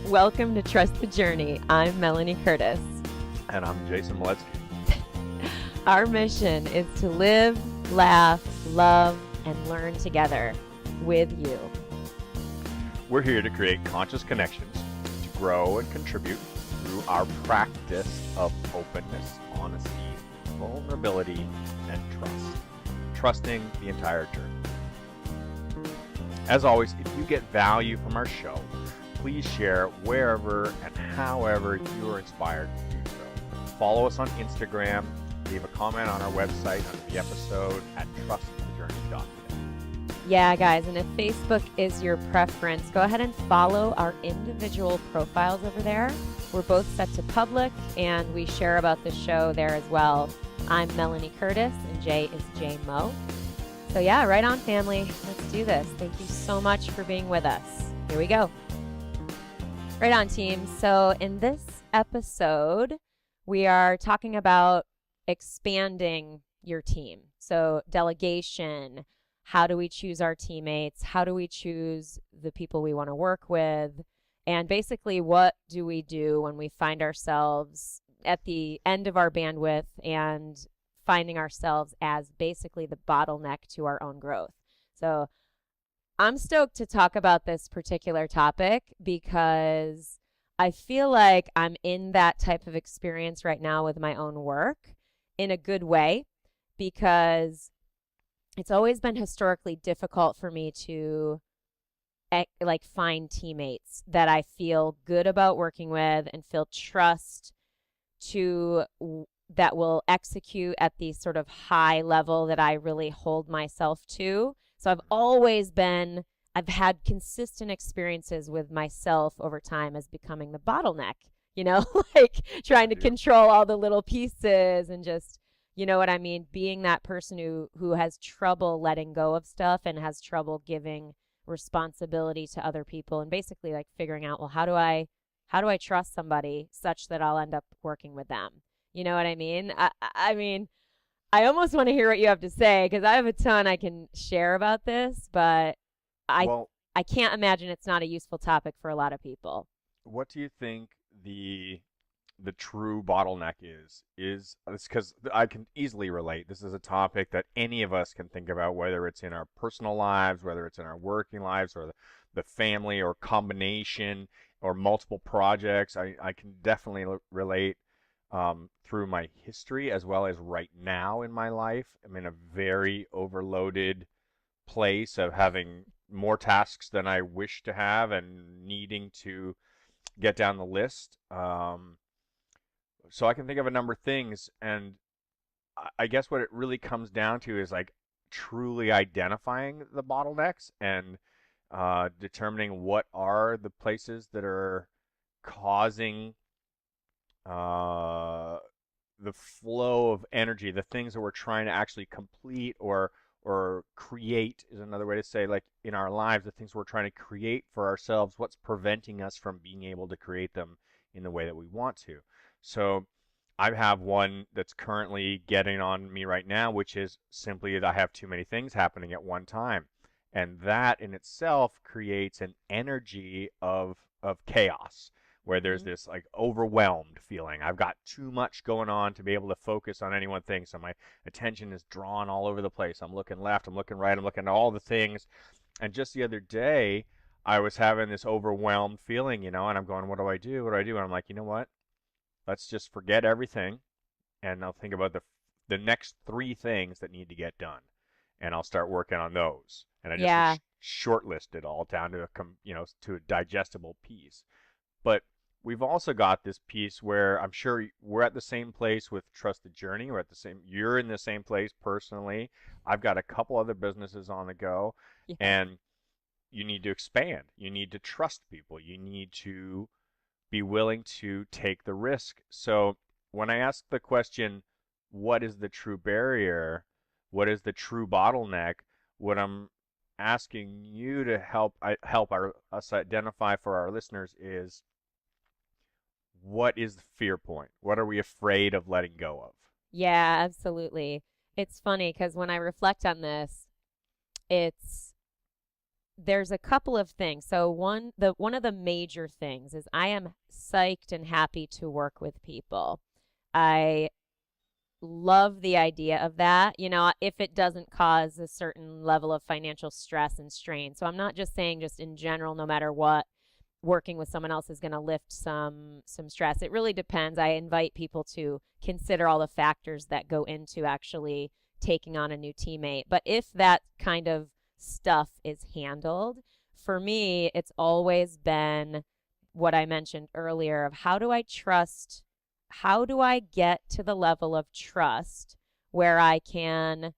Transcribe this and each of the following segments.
Welcome to Trust the Journey. I'm Melanie Curtis. And I'm Jason Moletsky. Our mission is to live, laugh, love, and learn together with you. We're here to create conscious connections, to grow and contribute through our practice of openness, honesty, vulnerability, and trust. Trusting the entire journey. As always, if you get value from our show, please share wherever and however you are inspired to do so. Follow us on Instagram, leave a comment on our website under the episode at trustthejourney.net. Yeah, guys, and if Facebook is your preference, go ahead and follow our individual profiles over there. We're both set to public, and we share about the show there as well. I'm Melanie Curtis, and Jay is Jay Mo. So yeah, right on, family. Let's do this. Thank you so much for being with us. Here we go. Right on, team. So in this episode, we are talking about expanding your team. So delegation, how do we choose our teammates? How do we choose the people we want to work with? And basically, what do we do when we find ourselves at the end of our bandwidth and finding ourselves as basically the bottleneck to our own growth? So I'm stoked to talk about this particular topic because I feel like I'm in that type of experience right now with my own work in a good way, because it's always been historically difficult for me to find teammates that I feel good about working with and feel trust to that will execute at the sort of high level that I really hold myself to. So I've had consistent experiences with myself over time as becoming the bottleneck, like trying to control all the little pieces and just, you know what I mean? Being that person who has trouble letting go of stuff and has trouble giving responsibility to other people, and basically like figuring out, well, how do I trust somebody such that I'll end up working with them? You know what I mean? I mean, I almost want to hear what you have to say because I have a ton I can share about this, but I can't imagine it's not a useful topic for a lot of people. What do you think the true bottleneck is? It's because I can easily relate. This is a topic that any of us can think about, whether it's in our personal lives, whether it's in our working lives, or the family, or combination, or multiple projects. I can definitely relate through my history as well as right now in my life. I'm in a very overloaded place of having more tasks than I wish to have and needing to get down the list. So I can think of a number of things, and I guess what it really comes down to is like truly identifying the bottlenecks and determining what are the places that are causing the flow of energy, the things that we're trying to actually complete or create is another way to say, like in our lives, the things we're trying to create for ourselves, what's preventing us from being able to create them in the way that we want to. So I have one that's currently getting on me right now, which is simply that I have too many things happening at one time. And that in itself creates an energy of chaos, where there's this like overwhelmed feeling. I've got too much going on to be able to focus on any one thing. So my attention is drawn all over the place. I'm looking left, I'm looking right, I'm looking at all the things. And just the other day, I was having this overwhelmed feeling, and I'm going, what do I do? What do I do? And I'm like, you know what? Let's just forget everything, and I'll think about the next 3 things that need to get done, and I'll start working on those. And I just shortlist it all down to a digestible piece. But we've also got this piece where I'm sure we're at the same place with Trust the Journey. You're in the same place personally. I've got a couple other businesses on the go, and you need to expand. You need to trust people. You need to be willing to take the risk. So when I ask the question, what is the true barrier? What is the true bottleneck? What I'm asking you to help us identify for our listeners is, what is the fear point? What are we afraid of letting go of? Yeah, absolutely. It's funny because when I reflect on this, it's there's a couple of things. So one of the major things is I am psyched and happy to work with people. I love the idea of that, if it doesn't cause a certain level of financial stress and strain. So I'm not just saying just in general, no matter what, working with someone else is going to lift some stress. It really depends. I invite people to consider all the factors that go into actually taking on a new teammate. But if that kind of stuff is handled, for me, it's always been what I mentioned earlier of how do I get to the level of trust where I can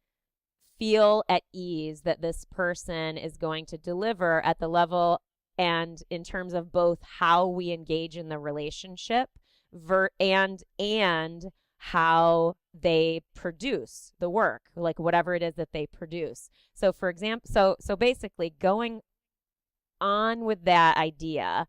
feel at ease that this person is going to deliver at the level and in terms of both how we engage in the relationship and how they produce the work, like whatever it is that they produce. So for example, so basically going on with that idea,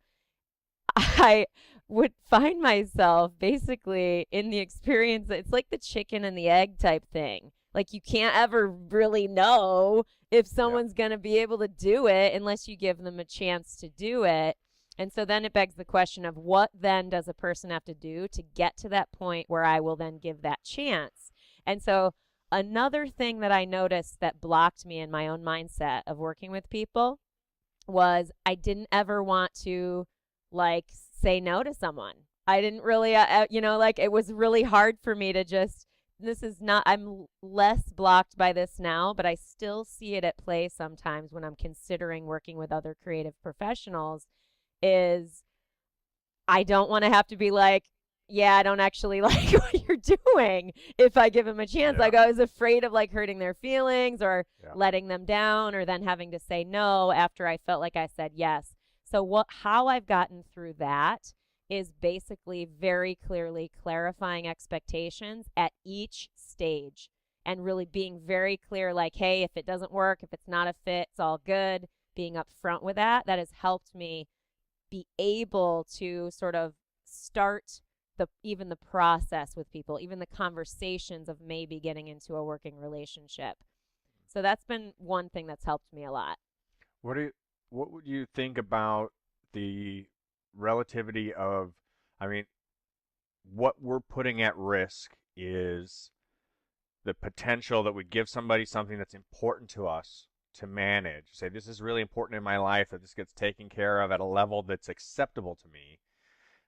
I would find myself basically in the experience. It's like the chicken and the egg type thing. Like you can't ever really know if Yeah. someone's going to be able to do it unless you give them a chance to do it. And so then it begs the question of what then does a person have to do to get to that point where I will then give that chance? And so another thing that I noticed that blocked me in my own mindset of working with people was I didn't ever want to like say no to someone. I didn't really, like it was really hard for me to just, this is not, I'm less blocked by this now, but I still see it at play sometimes when I'm considering working with other creative professionals is I don't want to have to be like, yeah, I don't actually like what you're doing if I give them a chance. Yeah. Like I was afraid of like hurting their feelings or Yeah. letting them down or then having to say no after I felt like I said yes. So how I've gotten through that is basically very clearly clarifying expectations at each stage and really being very clear like, hey, if it doesn't work, if it's not a fit, it's all good. Being upfront with that has helped me be able to sort of start even the process with people, even the conversations of maybe getting into a working relationship. So that's been one thing that's helped me a lot. What do you, what would you think about the relativity of, I mean, what we're putting at risk is the potential that we give somebody something that's important to us to manage. Say, this is really important in my life that this gets taken care of at a level that's acceptable to me.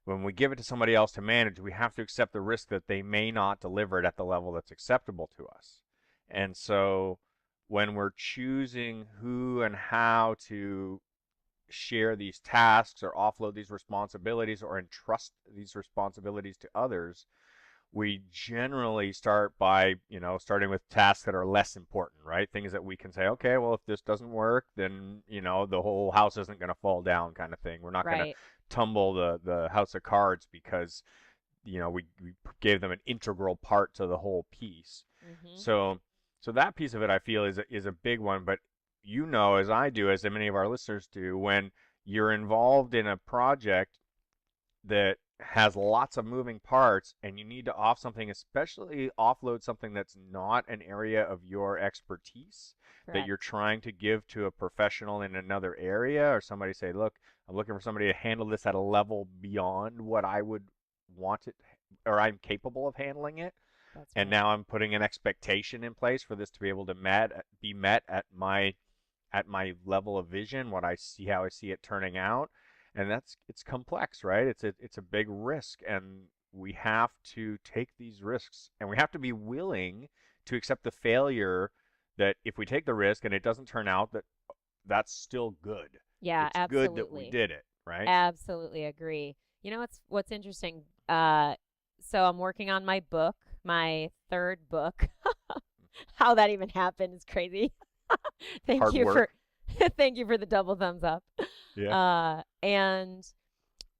When we give it to somebody else to manage, we have to accept the risk that they may not deliver it at the level that's acceptable to us. And so when we're choosing who and how to share these tasks or offload these responsibilities or entrust these responsibilities to others, we generally start by, starting with tasks that are less important, right? Things that we can say, okay, well, if this doesn't work, then, the whole house isn't going to fall down kind of thing. We're not going to Right. tumble the house of cards because, we gave them an integral part to the whole piece. Mm-hmm. So, so that piece of it, I feel, is a big one. But as I do, as many of our listeners do, when you're involved in a project that has lots of moving parts and you need to off something, especially offload something that's not an area of your expertise that Correct. you're trying to give to a professional in another area, or somebody say, look, I'm looking for somebody to handle this at a level beyond what I would want it or I'm capable of handling it. That's And right. now I'm putting an expectation in place for this to be able to be met at my level of vision, what I see, how I see it turning out. And it's complex, right? It's a big risk, and we have to take these risks, and we have to be willing to accept the failure that if we take the risk and it doesn't turn out, that's still good. Yeah, It's good that we absolutely. did it, right? Absolutely agree. You know what's interesting? So I'm working on my book, my third book. How that even happened is crazy. Thank Hard you for work. thank you for the double thumbs up. Yeah. And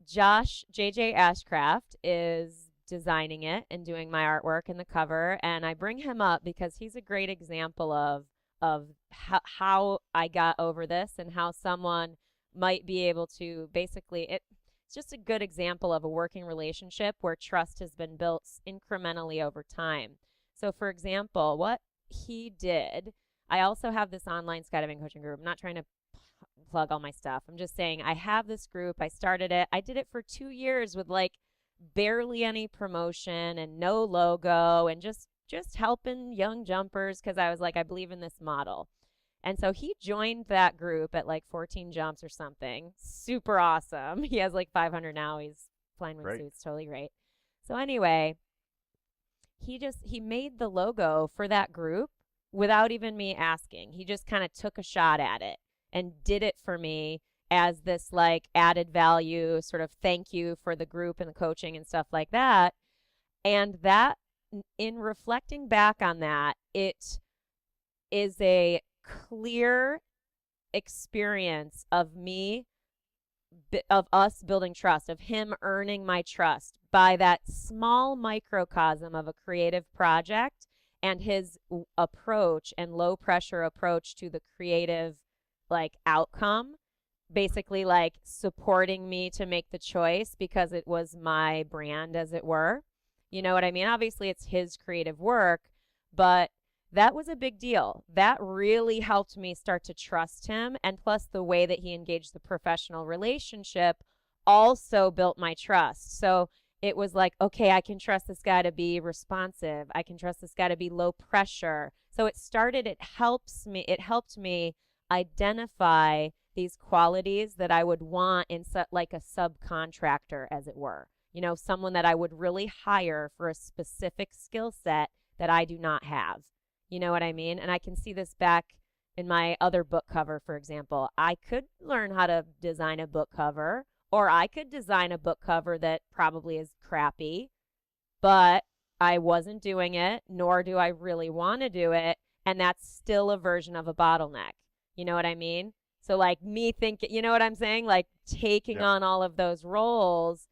Josh JJ Ashcraft is designing it and doing my artwork and the cover, and I bring him up because he's a great example of how I got over this and how someone might be able to basically it's just a good example of a working relationship where trust has been built incrementally over time. So for example, what he did, I also have this online skydiving coaching group. I'm not trying to plug all my stuff. I'm just saying I have this group. I started it. I did it for 2 years with like barely any promotion and no logo and just helping young jumpers because I was like, I believe in this model. And so he joined that group at like 14 jumps or something. Super awesome. He has like 500 now. He's flying Great. wingsuits. Totally great. So anyway, he made the logo for that group without even me asking. He just kind of took a shot at it and did it for me as this like added value sort of thank you for the group and the coaching and stuff like that. And that, in reflecting back on that, it is a clear experience of me, of us building trust, of him earning my trust by that small microcosm of a creative project and his approach and low pressure approach to the creative like outcome, basically like supporting me to make the choice because it was my brand, as it were. You know what I mean? Obviously it's his creative work, but that was a big deal. That really helped me start to trust him. And plus, the way that he engaged the professional relationship also built my trust. So it was like, okay, I can trust this guy to be responsive. I can trust this guy to be low pressure. So it helped me identify these qualities that I would want in like a subcontractor, as it were. You know, someone that I would really hire for a specific skill set that I do not have. You know what I mean? And I can see this back in my other book cover, for example. I could learn how to design a book cover, or I could design a book cover that probably is crappy, but I wasn't doing it, nor do I really want to do it. And that's still a version of a bottleneck. You know what I mean? So like me thinking, you know what I'm saying? Like taking Yep. on all of those roles,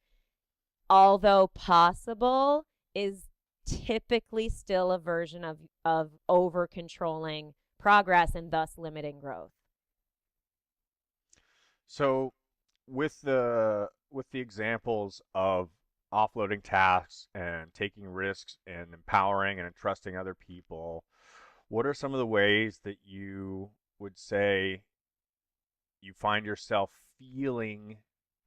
although possible, is typically still a version of over controlling progress and thus limiting growth. So with the examples of offloading tasks and taking risks and empowering and entrusting other people, what are some of the ways that you would say you find yourself feeling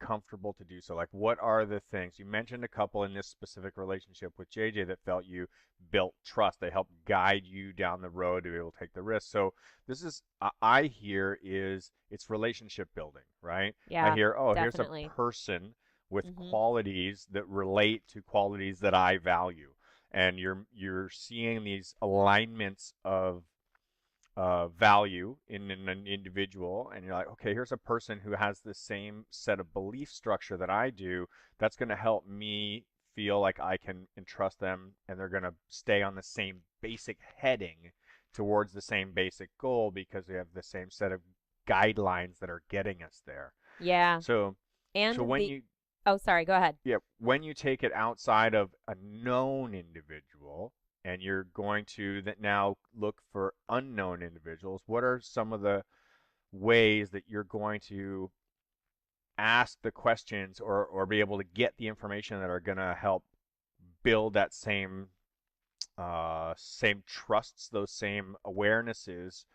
comfortable to do so? Like, what are the things? You mentioned a couple in this specific relationship with JJ that felt you built trust. They helped guide you down the road to be able to take the risk. So this is, I hear is it's relationship building, right? I Yeah, hear, oh, here's a definitely. person with Hmm. qualities that relate to qualities that I value. And you're seeing these alignments of value in an individual, and you're like, okay, here's a person who has the same set of belief structure that I do. That's going to help me feel like I can entrust them, and they're going to stay on the same basic heading towards the same basic goal because we have the same set of guidelines that are getting us there. Yeah. So, And so when the, you oh, sorry, go ahead. yeah, when you take it outside of a known individual and you're going to that now look for unknown individuals, what are some of the ways that you're going to ask the questions or be able to get the information that are going to help build that same trusts, those same awarenesses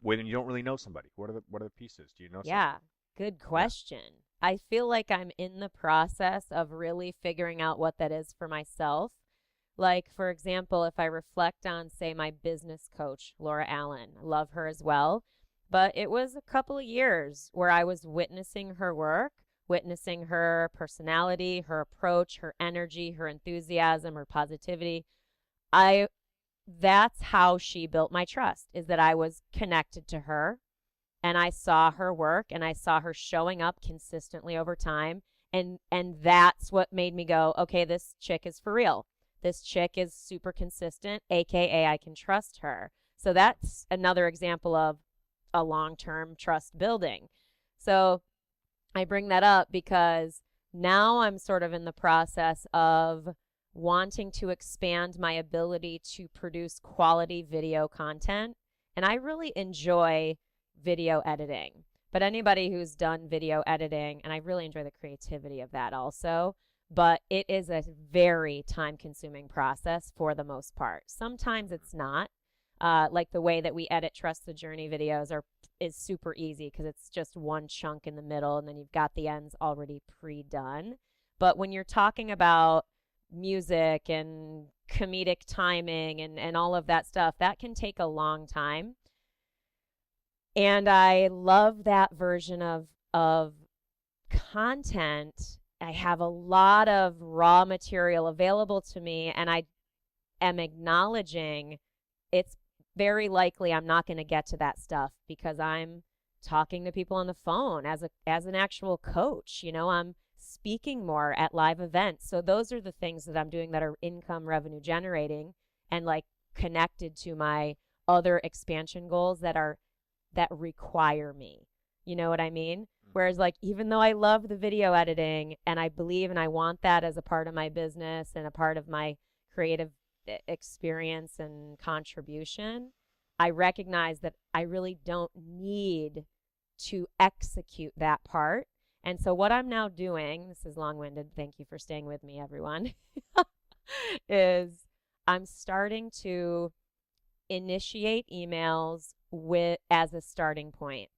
when you don't really know somebody? What are the pieces? Do you know some? Yeah, good Yeah. question. I feel like I'm in the process of really figuring out what that is for myself. Like, for example, if I reflect on, say, my business coach, Laura Allen, I love her as well. But it was a couple of years where I was witnessing her work, witnessing her personality, her approach, her energy, her enthusiasm, her positivity. I That's how she built my trust, is that I was connected to her and I saw her work and I saw her showing up consistently over time, and that's what made me go, okay, this chick is for real. This chick is super consistent, aka I can trust her. So that's another example of a long-term trust building. So I bring that up because now I'm sort of in the process of wanting to expand my ability to produce quality video content. And I really enjoy video editing. But anybody who's done video editing, and I really enjoy the creativity of that also, but it is a very time consuming process for the most part. Sometimes it's not. Like the way that we edit Trust the Journey videos are is super easy because it's just one chunk in the middle and then you've got the ends already pre-done. But when you're talking about music and comedic timing and all of that stuff, that can take a long time. And I love that version of content. I have a lot of raw material available to me, and I am acknowledging it's very likely I'm not going to get to that stuff because I'm talking to people on the phone as an actual coach. I'm speaking more at live events. So those are the things that I'm doing that are income revenue generating and like connected to my other expansion goals that require me. You know what I mean? Whereas, like, even though I love the video editing and I believe and I want that as a part of my business and a part of my creative experience and contribution, I recognize that I really don't need to execute that part. And so, what I'm now doing, this is long winded, thank you for staying with me, everyone, is I'm starting to initiate emails as a starting point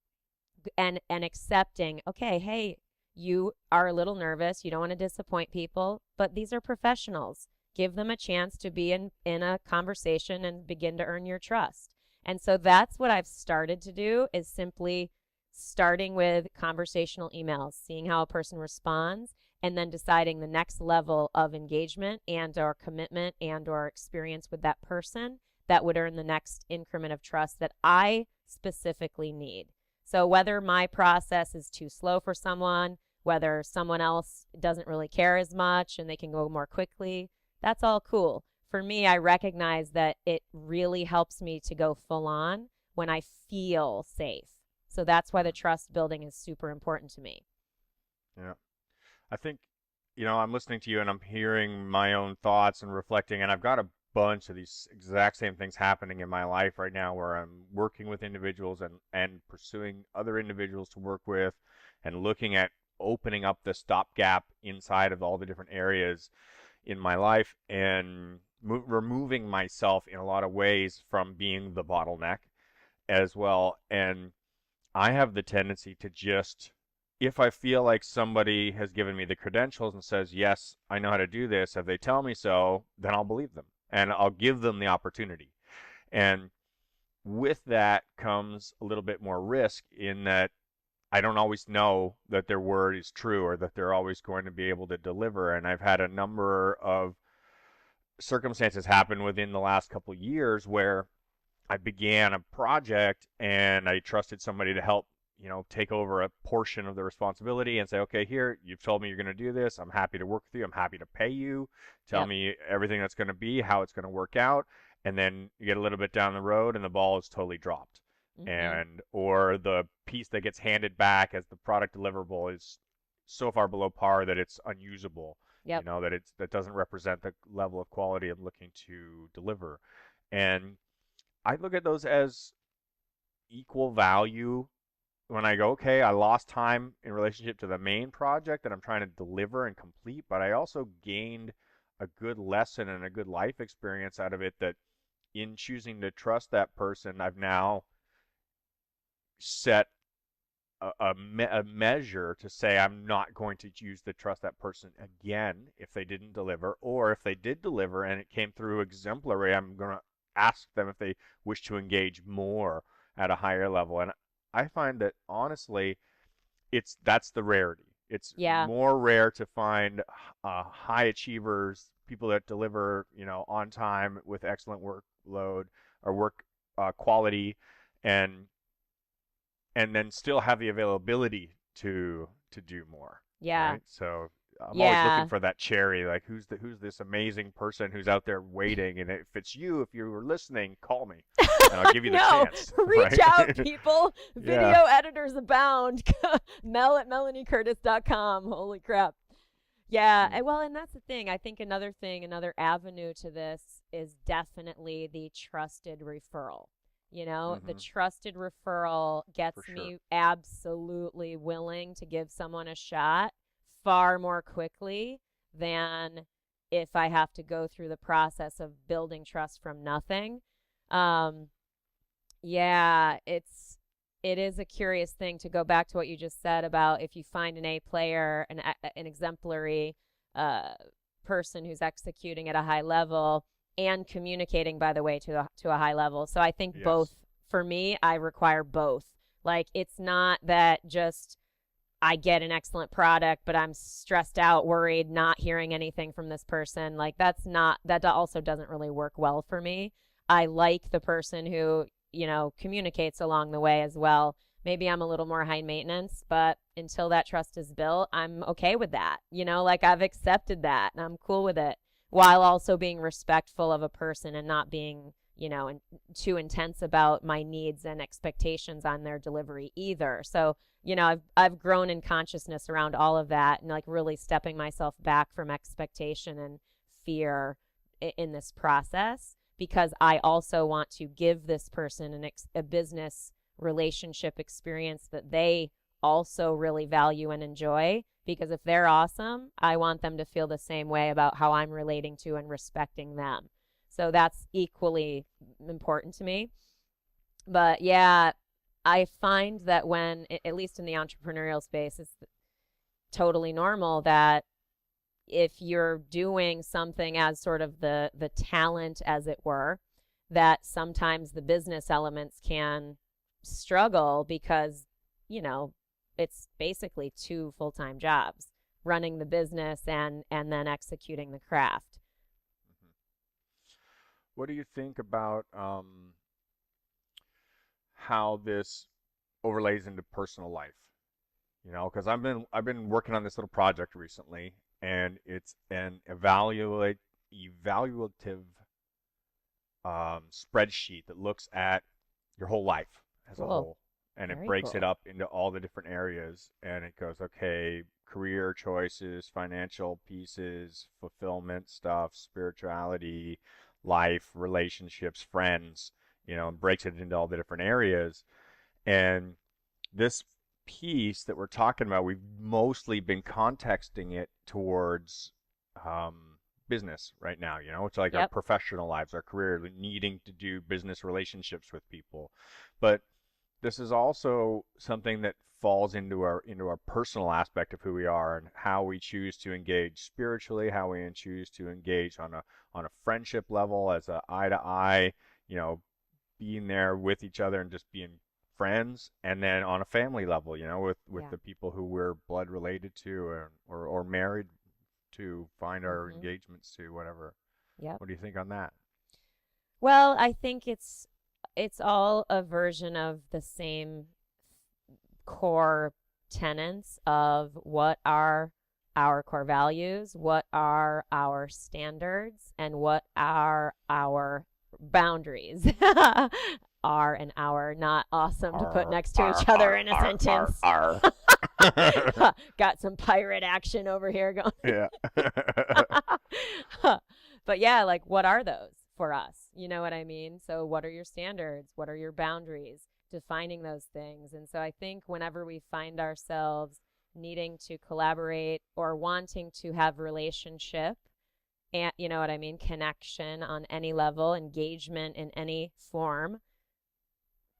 and accepting, okay, hey, you are a little nervous, you don't want to disappoint people, but these are professionals. Give them a chance to be in a conversation and begin to earn your trust. And so that's what I've started to do, is simply starting with conversational emails, seeing how a person responds, and then deciding the next level of engagement and or commitment and or experience with that person that would earn the next increment of trust that I specifically need. So whether my process is too slow for someone, whether someone else doesn't really care as much and they can go more quickly, that's all cool. For me, I recognize that it really helps me to go full on when I feel safe. So that's why the trust building is super important to me. Yeah. I think, I'm listening to you and I'm hearing my own thoughts and reflecting, and I've got a bunch of these exact same things happening in my life right now where I'm working with individuals and pursuing other individuals to work with and looking at opening up the stopgap inside of all the different areas in my life and removing myself in a lot of ways from being the bottleneck as well. And I have the tendency to just, if I feel like somebody has given me the credentials and says, yes, I know how to do this, if they tell me so, then I'll believe them and I'll give them the opportunity. And with that comes a little bit more risk in that I don't always know that their word is true or that they're always going to be able to deliver. And I've had a number of circumstances happen within the last couple of years where I began a project and I trusted somebody to help, take over a portion of the responsibility and say, okay, here, you've told me you're going to do this. I'm happy to work with you. I'm happy to pay you. Tell me everything that's going to be, how it's going to work out. And then you get a little bit down the road and the ball is totally dropped. Or the piece that gets handed back as the product deliverable is so far below par that it's unusable. That doesn't represent the level of quality I'm looking to deliver. And I look at those as equal value when I go, okay, I lost time in relationship to the main project that I'm trying to deliver and complete, but I also gained a good lesson and a good life experience out of it, that in choosing to trust that person, I've now set a measure to say I'm not going to choose to trust that person again if they didn't deliver, or if they did deliver and it came through exemplary, I'm going to ask them if they wish to engage more at a higher level. And I find that honestly, that's the rarity. It's more rare to find high achievers, people that deliver, on time with excellent workload or work quality, and then still have the availability to do more. Yeah. Right? So I'm always looking for that cherry, like who's this amazing person who's out there waiting, and if it's you, if you were listening, call me and I'll give you the chance. Reach out, people. Video editors abound. Mel at melaniecurtis.com. Holy crap. Yeah, well, and that's the thing. I think another avenue to this is definitely the trusted referral. The trusted referral gets me absolutely willing to give someone a shot far more quickly than if I have to go through the process of building trust from nothing. It's it is a curious thing to go back to what you just said about if you find an A player, an exemplary uh, person who's executing at a high level and communicating, by the way, to a high level. So I think both, Yes. for me, I require both. Like, it's not that just I get an excellent product, but I'm stressed out, worried, not hearing anything from this person. Like, that also doesn't really work well for me. I like the person who, communicates along the way as well. Maybe I'm a little more high maintenance, but until that trust is built, I'm okay with that. Like, I've accepted that and I'm cool with it, while also being respectful of a person and not being, too intense about my needs and expectations on their delivery either. So, I've grown in consciousness around all of that, and like really stepping myself back from expectation and fear in this process, because I also want to give this person a business relationship experience that they also really value and enjoy. Because if they're awesome, I want them to feel the same way about how I'm relating to and respecting them. So that's equally important to me. But yeah, I find that when, at least in the entrepreneurial space, it's totally normal that if you're doing something as sort of the talent, as it were, that sometimes the business elements can struggle because, you know, it's basically two full-time jobs, running the business and then executing the craft. Mhm. What do you think about how this overlays into personal life? You know, because I've been working on this little project recently, and it's an evaluative spreadsheet that looks at your whole life as a Cool. whole, and it Very breaks it cool. up into all the different areas, and it goes, okay, career choices, financial pieces, fulfillment stuff, spirituality, life, relationships, friends, you know, and breaks it into all the different areas. And this piece that we're talking about, we've mostly been contexting it towards um, business right now. You know, it's like our Yep. professional lives, our career, needing to do business relationships with people. But this is also something that falls into our personal aspect of who we are and how we choose to engage spiritually, how we choose to engage on a friendship level as a eye to eye, you know, being there with each other and just being friends, and then on a family level, you know, with Yeah. the people who we're blood related to, or married to, find our Mm-hmm. engagements to, whatever. Yep. What do you think on that? Well, I think it's all a version of the same core tenets of what are our core values, what are our standards, and what are our boundaries. Are and our, not awesome to put R next to R each other R in a R R sentence. R. Got some pirate action over here going. Yeah. But yeah, like, what are those for us? You know what I mean? So what are your standards? What are your boundaries? Defining those things. And so I think whenever we find ourselves needing to collaborate or wanting to have relationship, and you know what I mean, connection on any level, engagement in any form,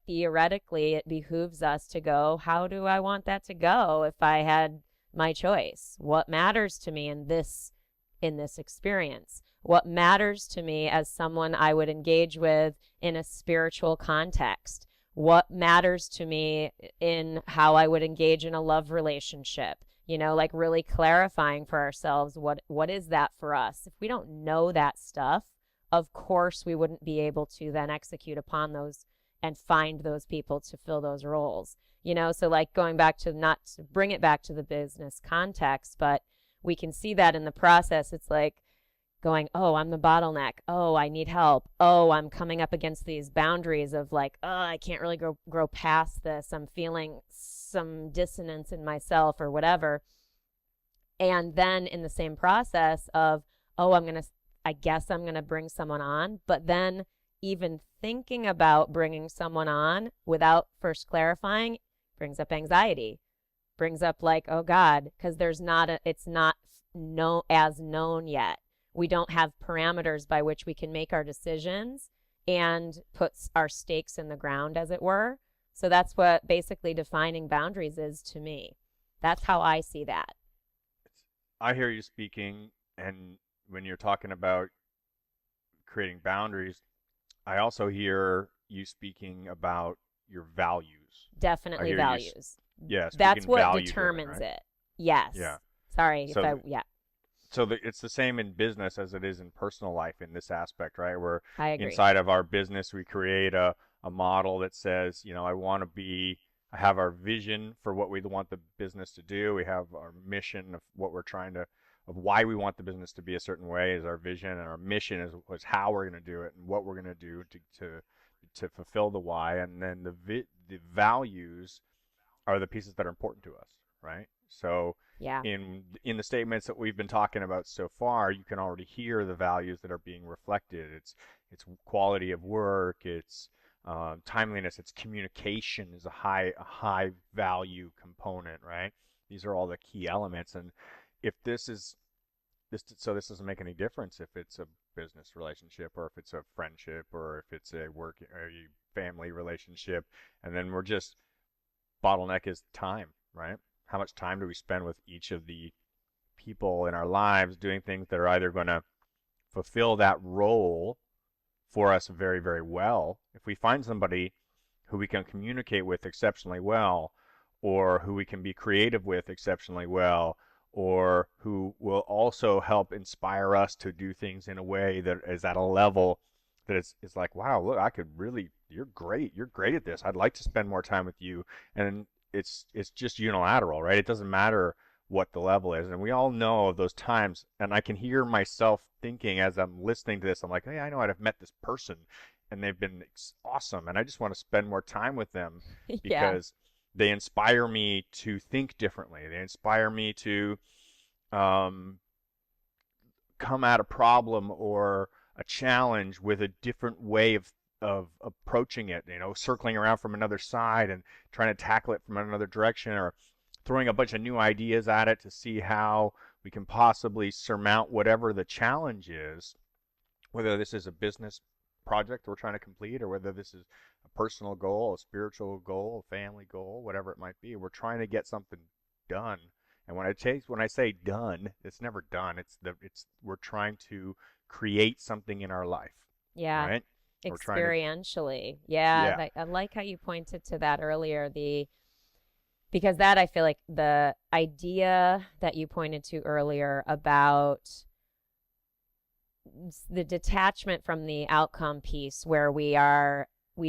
theoretically it behooves us to go, how do I want that to go if I had my choice? What matters to me in this experience? What matters to me as someone I would engage with in a spiritual context? What matters to me in how I would engage in a love relationship? You know, like really clarifying for ourselves what is that for us? If we don't know that stuff, of course we wouldn't be able to then execute upon those and find those people to fill those roles. You know, so like going back to, not to bring it back to the business context, but we can see that in the process. It's like going, oh, I'm the bottleneck. Oh, I need help. Oh, I'm coming up against these boundaries of like, oh, I can't really grow past this. I'm feeling some dissonance in myself or whatever. And then in the same process of, oh, I guess I'm going to bring someone on. But then even thinking about bringing someone on without first clarifying brings up anxiety, brings up like, oh God, because it's not known yet. We don't have parameters by which we can make our decisions and put our stakes in the ground, as it were. So that's what basically defining boundaries is to me. That's how I see that. I hear you speaking, and when you're talking about creating boundaries, I also hear you speaking about your values. I Definitely hear you, values. yeah, That's speaking what value driven, determines right? it. Yes. Yeah. Sorry if So, yeah, it's the same in business as it is in personal life in this aspect, right? Where I agree. inside of our business, we create a model that says, I have our vision for what we want the business to do. We have our mission of what we're trying to, of why we want the business to be a certain way is our vision, and our mission is how we're going to do it and what we're going to do to fulfill the why. And then the values are the pieces that are important to us, right? So Yeah. in the statements that we've been talking about so far, you can already hear the values that are being reflected. It's quality of work, it's timeliness, it's communication is a high value component, right? These are all the key elements, and if this doesn't make any difference if it's a business relationship or if it's a friendship or if it's a work or a family relationship, and then we're just bottleneck is time, right? How much time do we spend with each of the people in our lives doing things that are either going to fulfill that role for us very, very well? If we find somebody who we can communicate with exceptionally well, or who we can be creative with exceptionally well, or who will also help inspire us to do things in a way that is at a level that it's like, wow, look, I could really, you're great at this. I'd like to spend more time with you. And it's just unilateral, right? It doesn't matter what the level is. And we all know of those times. And I can hear myself thinking as I'm listening to this, I'm like, hey, I know I've met this person and they've been awesome. And I just want to spend more time with them Yeah. because they inspire me to think differently. They inspire me to um, come at a problem or a challenge with a different way of approaching it, circling around from another side and trying to tackle it from another direction, or throwing a bunch of new ideas at it to see how we can possibly surmount whatever the challenge is, whether this is a business project we're trying to complete or whether this is a personal goal, a spiritual goal, a family goal, whatever it might be. We're trying to get something done. And when I say done, it's never done. It's we're trying to create something in our life, Yeah. right? We're trying to Experientially. Yeah, yeah. I like how you pointed to that earlier, the because that I feel like the idea that you pointed to earlier about the detachment from the outcome piece where we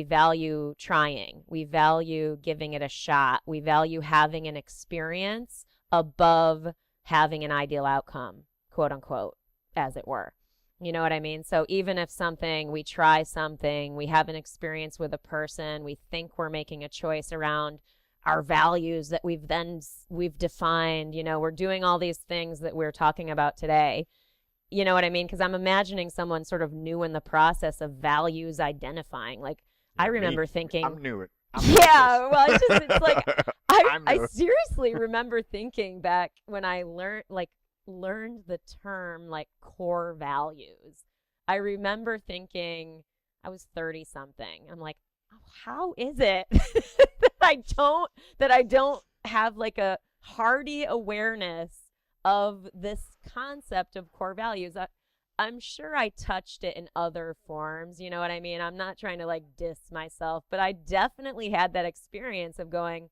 value trying, we value giving it a shot, we value having an experience above having an ideal outcome, quote unquote, as it were. You know what I mean? So even if we try something, we have an experience with a person, we think we're making a choice around our values that we've defined, we're doing all these things that we're talking about today. You know what I mean? Because I'm imagining someone sort of new in the process of values identifying. Like, I Yeah, me. remember thinking, I'm new at this. yeah, well, it's like, I'm I new. seriously remember thinking back when I learned the term like core values. I remember thinking I was 30 something. I'm like, oh, how is it that I don't have like a hearty awareness of this concept of core values? I'm sure I touched it in other forms. You know what I mean? I'm not trying to like diss myself, but I definitely had that experience of going,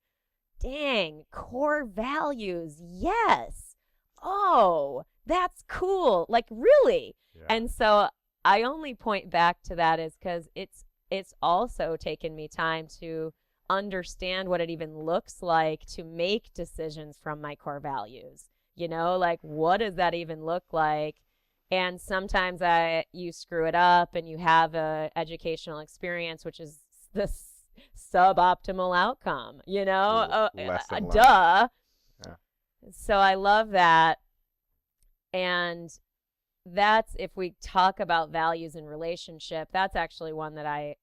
dang, core values. Yes. Oh, that's cool. Like, really? Yeah. And so I only point back to that is because it's also taken me time to understand what it even looks like to make decisions from my core values. Like, what does that even look like? And sometimes you screw it up and you have a educational experience, which is the suboptimal outcome, Lesson learned. duh. Yeah. So I love that. And that's, if we talk about values in relationship, that's actually one that I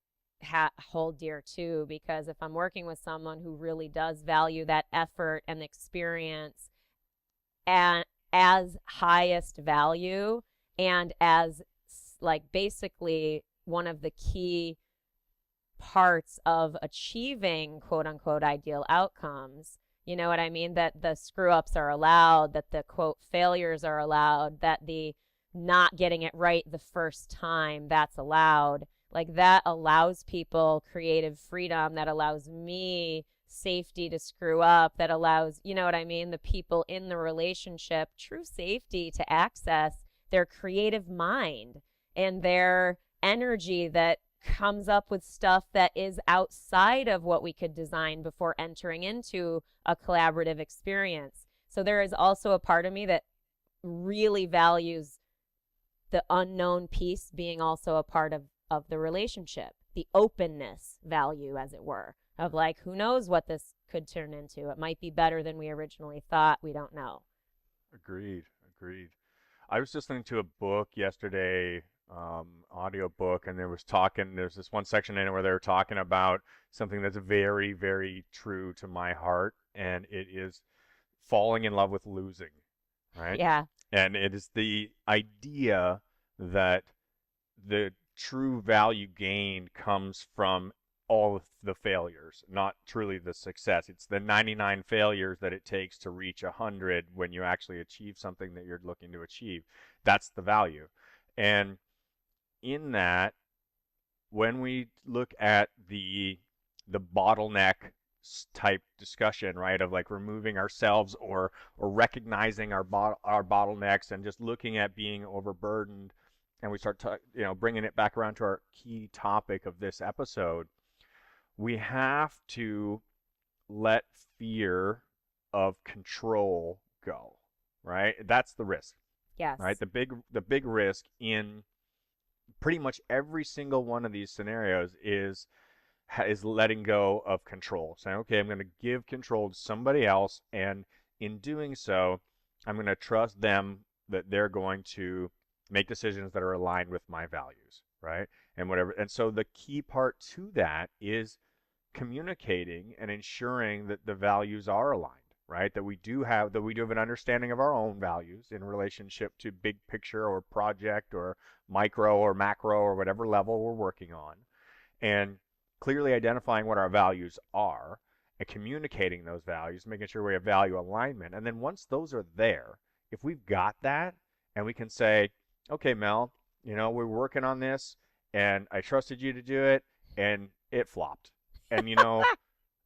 hold dear too, because if I'm working with someone who really does value that effort and experience and as highest value and as like basically one of the key parts of achieving quote unquote ideal outcomes. You know what I mean? That the screw ups are allowed, that the quote failures are allowed, that the not getting it right the first time, that's allowed. Like that allows people creative freedom, that allows me safety to screw up, that allows, you know what I mean, the people in the relationship true safety to access their creative mind and their energy that comes up with stuff that is outside of what we could design before entering into a collaborative experience. So there is also a part of me that really values the unknown piece being also a part of the relationship, the openness value, as it were, of like, who knows what this could turn into. It might be better than we originally thought. We don't know. Agreed. Agreed. I was just listening to a book yesterday, audio book, and there's this one section in it where they were talking about something that's very, very true to my heart, and it is falling in love with losing, right? Yeah. And it is the idea that the true value gained comes from all of the failures, not truly the success. It's the 99 failures that it takes to reach 100 when you actually achieve something that you're looking to achieve. That's the value. And in that, when we look at the bottleneck type discussion, right, of like removing ourselves or recognizing our bottlenecks and just looking at being overburdened, and we start bringing it back around to our key topic of this episode, we have to let fear of control go, right? That's the risk, Yes. right? The big risk in pretty much every single one of these scenarios is letting go of control. Saying, okay, I'm going to give control to somebody else, and in doing so, I'm going to trust them that they're going to make decisions that are aligned with my values, right? And whatever. And so the key part to that is communicating and ensuring that the values are aligned, right? That we do have an understanding of our own values in relationship to big picture or project or micro or macro or whatever level we're working on, and clearly identifying what our values are and communicating those values, making sure we have value alignment. And then once those are there, if we've got that and we can say, okay, Mel, we're working on this and I trusted you to do it and it flopped. And,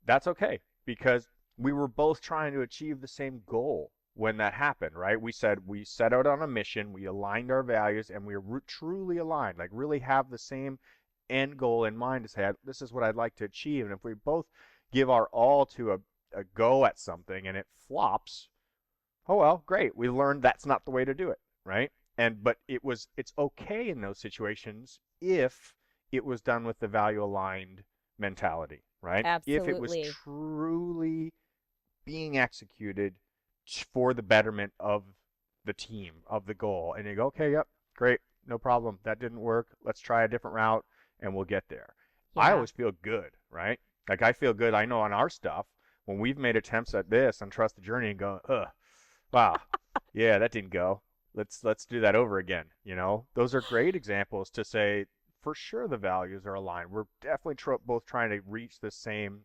that's okay because we were both trying to achieve the same goal when that happened, right? We set out on a mission, we aligned our values, and we were truly aligned, like really have the same end goal in mind to say, this is what I'd like to achieve. And if we both give our all to a go at something and it flops, oh well, great. We learned that's not the way to do it, right? But it's okay in those situations if it was done with the value aligned mentality, right? If it was Absolutely. truly being executed for the betterment of the team, of the goal. And you go, okay, yep, great, no problem. That didn't work. Let's try a different route and we'll get there. I Yeah. always feel good, right? Like I feel good. I know on our stuff, when we've made attempts at this and trust the journey and go, wow, yeah, that didn't go. Let's do that over again. Those are great examples to say for sure the values are aligned. We're definitely both trying to reach the same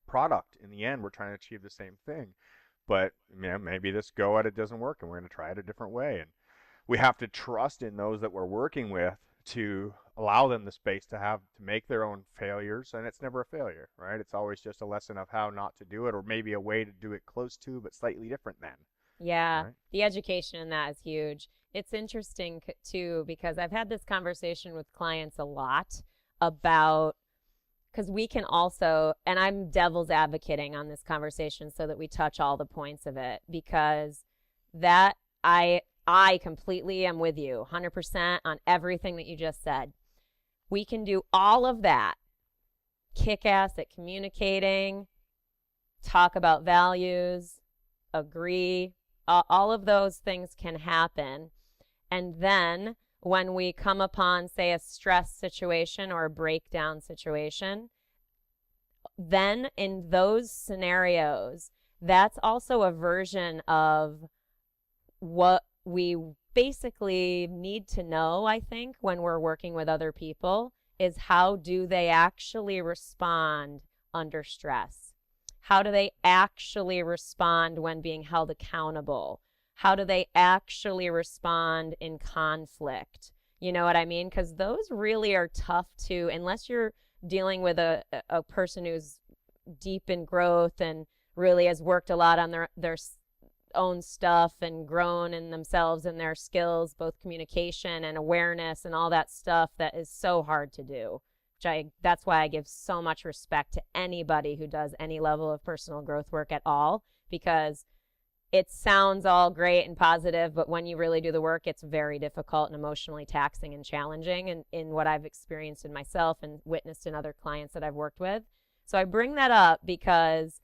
product in the end. We're trying to achieve the same thing, but maybe this go at it doesn't work, and we're going to try it a different way. And we have to trust in those that we're working with to allow them the space to make their own failures. And it's never a failure, right? It's always just a lesson of how not to do it, or maybe a way to do it close to, but slightly different than. Yeah. Right? The education in that is huge. It's interesting too, because I've had this conversation with clients a lot about, because we can also, and I'm devil's advocating on this conversation so that we touch all the points of it, because that I completely am with you 100% on everything that you just said. We can do all of that, kick ass at communicating, talk about values, agree. All of those things can happen. And then when we come upon, say, a stress situation or a breakdown situation, then in those scenarios, that's also a version of what we basically need to know, I think, when we're working with other people, is how do they actually respond under stress? How do they actually respond when being held accountable? How do they actually respond in conflict? You know what I mean? Because those really are tough to, unless you're dealing with a person who's deep in growth and really has worked a lot on their own stuff and grown in themselves and their skills, both communication and awareness and all that stuff that is so hard to do. That's why I give so much respect to anybody who does any level of personal growth work at all, because it sounds all great and positive, but when you really do the work, it's very difficult and emotionally taxing and challenging, and in what I've experienced in myself and witnessed in other clients that I've worked with. So I bring that up because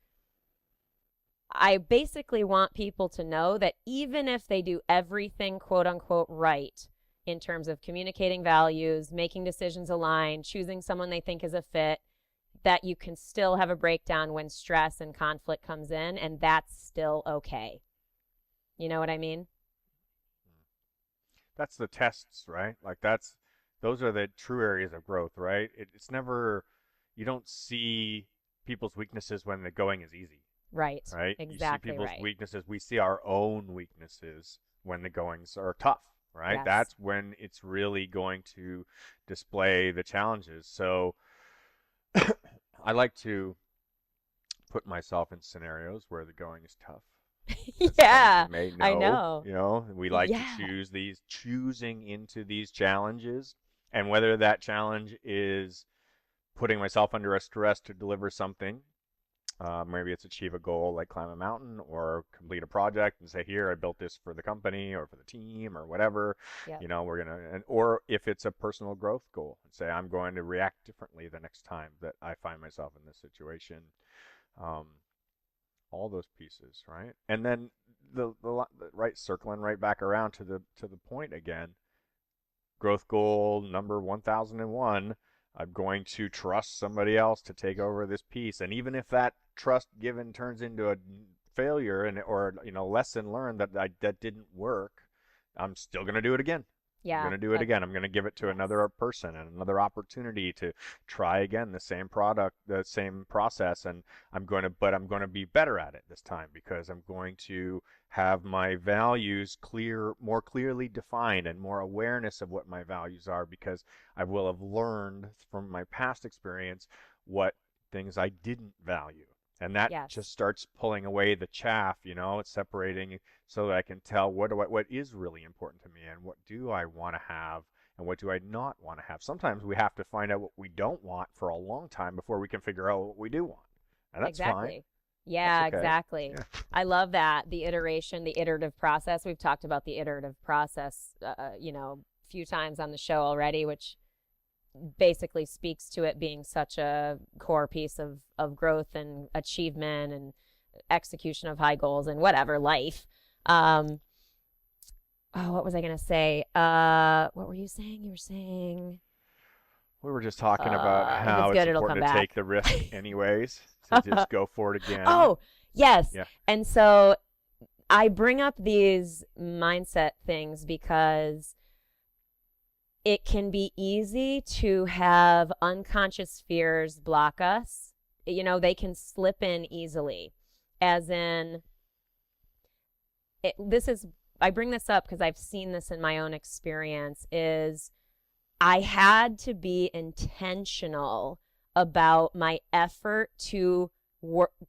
I basically want people to know that even if they do everything quote unquote right in terms of communicating values, making decisions aligned, choosing someone they think is a fit, that you can still have a breakdown when stress and conflict comes in, and that's still okay. You know what I mean? That's the tests, right? Like those are the true areas of growth, right? It's never, you don't see people's weaknesses when the going is easy, Right. right? You see Exactly people's right. weaknesses. We see our own weaknesses when the goings are tough, right? Yes. That's when it's really going to display the challenges. So I like to put myself in scenarios where the going is tough. As some of Yeah, you may I know, know. we like to Yeah. choosing into these challenges, and whether that challenge is putting myself under a stress to deliver something. Maybe it's achieve a goal like climb a mountain or complete a project and say, here, I built this for the company or for the team or whatever. Yep. Or if it's a personal growth goal, and say, I'm going to react differently the next time that I find myself in this situation. Um, all those pieces, right? And then the right, circling right back around to the point again. Growth goal number 1001. I'm going to trust somebody else to take over this piece, and even if that trust given turns into a failure or lesson learned that didn't work, I'm still going to do it again. I'm Yeah. going to do it again. I'm going to give it to Yes. another person and another opportunity to try again the same product, the same process, and I'm going to be better at it this time because I'm going to have my values more clearly defined and more awareness of what my values are because I will have learned from my past experience what things I didn't value. And that Yes. just starts pulling away the chaff, it's separating so that I can tell what is really important to me and what do I want to have and what do I not want to have. Sometimes we have to find out what we don't want for a long time before we can figure out what we do want. And that's fine. Exactly. That's Yeah, okay. exactly. Yeah. I love that. The iteration, the iterative process. We've talked about the iterative process, a few times on the show already, which basically speaks to it being such a core piece of growth and achievement and execution of high goals and whatever life. What was I going to say? What were you saying? You were saying, We were just talking about if it's how it's good, it'll come important to take back. the risk anyways, to just go for it again. Oh, yes. Yeah. And so I bring up these mindset things because it can be easy to have unconscious fears block us. They can slip in easily, as in, I bring this up because I've seen this in my own experience, is I had to be intentional about my effort to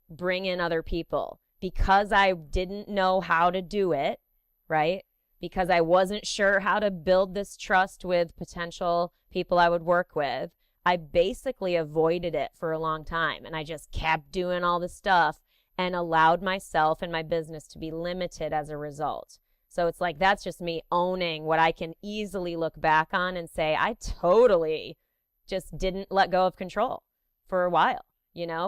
bring in other people because I didn't know how to do it, right? Because I wasn't sure how to build this trust with potential people I would work with. I basically avoided it for a long time, and I just kept doing all this stuff and allowed myself and my business to be limited as a result. So it's like, that's just me owning what I can easily look back on and say, I totally just didn't let go of control for a while,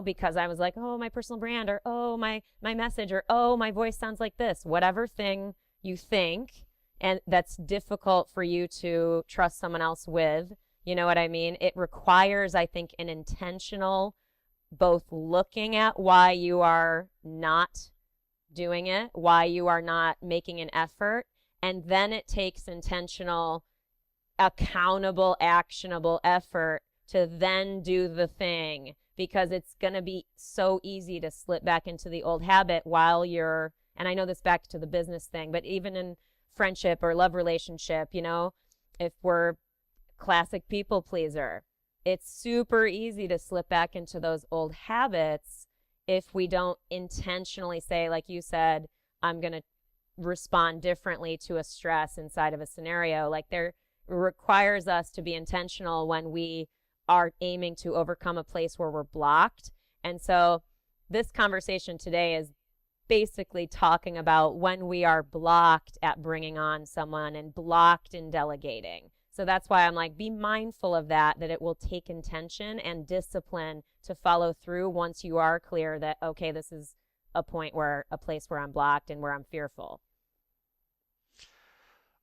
because I was like, oh, my personal brand, or oh, my message, or oh, my voice sounds like this, whatever thing you think, and that's difficult for you to trust someone else with. You know what I mean? It requires, I think, an intentional, both looking at why you are not doing it, why you are not making an effort, and then it takes intentional, accountable, actionable effort to then do the thing, because it's going to be so easy to slip back into the old habit while you're, and I know this back to the business thing, but even in friendship or love relationship, if we're classic people pleaser, it's super easy to slip back into those old habits if we don't intentionally say, like you said, I'm going to respond differently to a stress inside of a scenario. Like, there requires us to be intentional when we are aiming to overcome a place where we're blocked. And so this conversation today is basically talking about when we are blocked at bringing on someone and blocked in delegating. So that's why I'm like, be mindful of that it will take intention and discipline to follow through once you are clear that, okay, this is a place where I'm blocked and where I'm fearful.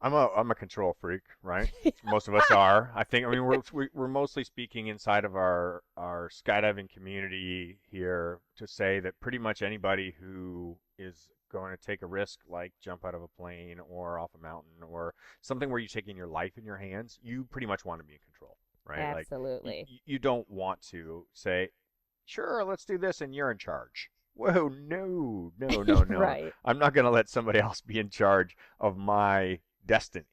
I'm a control freak, right? Most of us are. I think. I mean, we're mostly speaking inside of our skydiving community here to say that pretty much anybody who is going to take a risk, like jump out of a plane or off a mountain or something where you're taking your life in your hands, you pretty much want to be in control, right? Like, Absolutely. you don't want to say, sure, let's do this, and you're in charge. Whoa, no, no, no, no. Right. I'm not going to let somebody else be in charge of my destiny,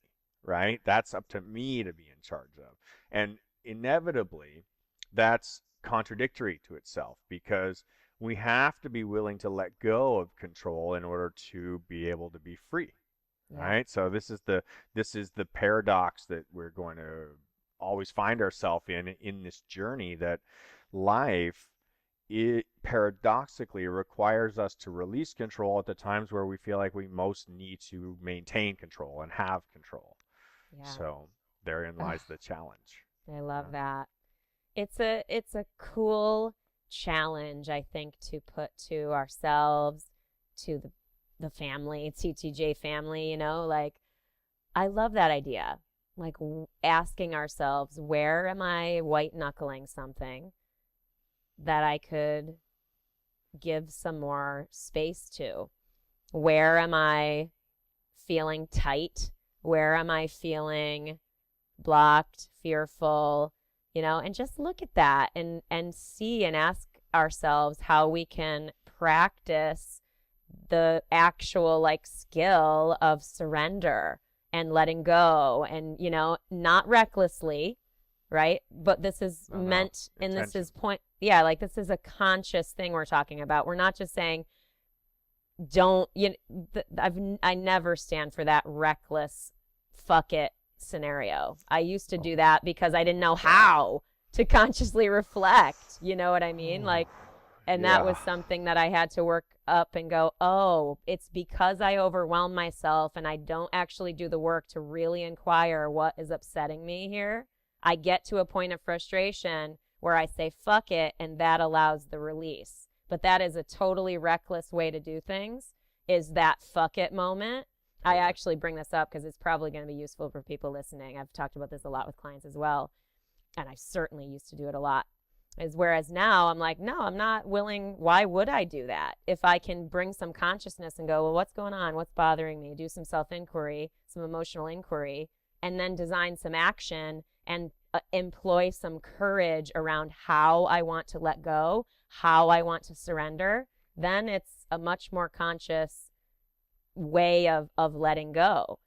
right? That's up to me to be in charge of. And inevitably, that's contradictory to itself, because we have to be willing to let go of control in order to be able to be free, Yeah. right? So this is the paradox that we're going to always find ourselves in this journey, that life, it paradoxically requires us to release control at the times where we feel like we most need to maintain control and have control. Yeah. So therein Ugh, lies the challenge. I love Yeah. that. It's a cool challenge, I think, to put to ourselves, to the family, TTJ family, like, I love that idea. Like, asking ourselves, where am I white knuckling something that I could give some more space to? Where am I feeling tight? Where am I feeling blocked, fearful? And just look at that and see and ask ourselves how we can practice the actual, like, skill of surrender and letting go, and not recklessly, right? But this is No, no, meant, and this intention. is point, yeah, like, this is a conscious thing we're talking about. We're not just saying, don't, I never stand for that reckless fuck it scenario. I used to Oh, do that because I didn't know God. how to consciously reflect, you know what I mean? Like, and that Yeah. was something that I had to work up and go, oh, it's because I overwhelm myself and I don't actually do the work to really inquire what is upsetting me here. I get to a point of frustration where I say, fuck it, and that allows the release. But that is a totally reckless way to do things, is that fuck it moment. I Totally. actually bring this up because it's probably going to be useful for people listening. I've talked about this a lot with clients as well, and I certainly used to do it a lot. Whereas now I'm like, no, I'm not willing. Why would I do that? If I can bring some consciousness and go, well, what's going on? What's bothering me? Do some self inquiry, some emotional inquiry, and then design some action and employ some courage around how I want to let go, how I want to surrender, then it's a much more conscious way of letting go.